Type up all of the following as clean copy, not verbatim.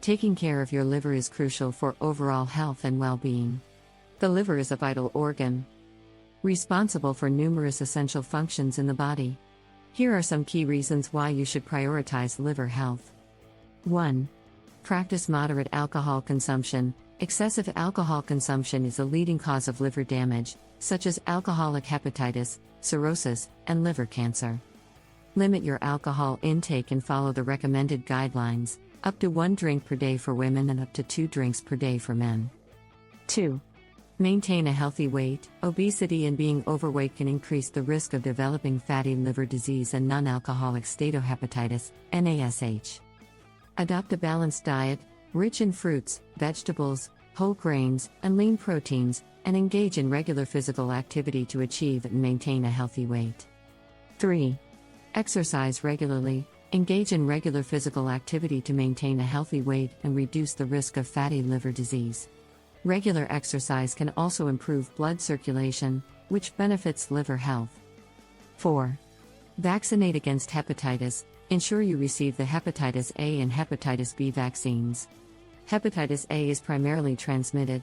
Taking care of your liver is crucial for overall health and well-being. The liver is a vital organ, responsible for numerous essential functions in the body. Here are some key reasons why you should prioritize liver health. 1. Practice moderate alcohol consumption. Excessive alcohol consumption is a leading cause of liver damage, such as alcoholic hepatitis, cirrhosis, and liver cancer. Limit your alcohol intake and follow the recommended guidelines, up to 1 drink per day for women and up to 2 drinks per day for men. 2. Maintain a healthy weight. Obesity and being overweight can increase the risk of developing fatty liver disease and non-alcoholic steatohepatitis, NASH. Adopt a balanced diet, rich in fruits, vegetables, whole grains, and lean proteins, and engage in regular physical activity to achieve and maintain a healthy weight. 3. Exercise regularly. Engage in regular physical activity to maintain a healthy weight and reduce the risk of fatty liver disease. Regular exercise can also improve blood circulation, which benefits liver health. 4. Vaccinate against hepatitis. Ensure you receive the Hepatitis A and Hepatitis B vaccines. Hepatitis A is primarily transmitted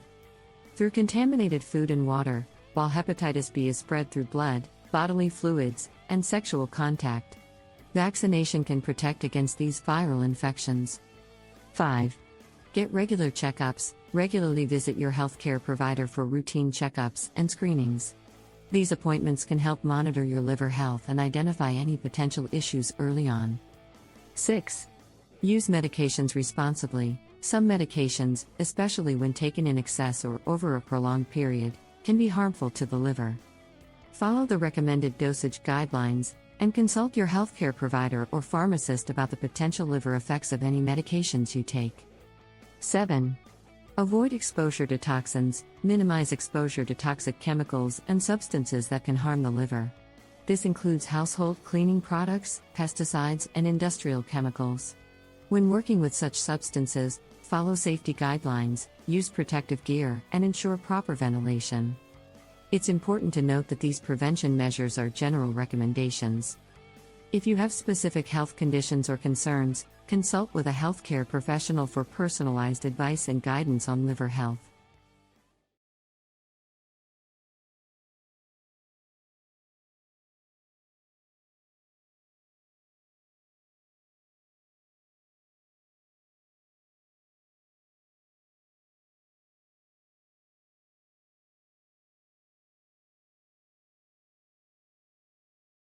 through contaminated food and water, while Hepatitis B is spread through blood, bodily fluids, and sexual contact. Vaccination can protect against these viral infections. 5. Get regular checkups. Regularly visit your healthcare provider for routine checkups and screenings. These appointments can help monitor your liver health and identify any potential issues early on. 6. Use medications responsibly. Some medications, especially when taken in excess or over a prolonged period, can be harmful to the liver. Follow the recommended dosage guidelines, and consult your healthcare provider or pharmacist about the potential liver effects of any medications you take. 7. Avoid exposure to toxins. Minimize exposure to toxic chemicals and substances that can harm the liver. This includes household cleaning products, pesticides, and industrial chemicals. When working with such substances, follow safety guidelines, use protective gear, and ensure proper ventilation. It's important to note that these prevention measures are general recommendations. If you have specific health conditions or concerns, consult with a healthcare professional for personalized advice and guidance on liver health.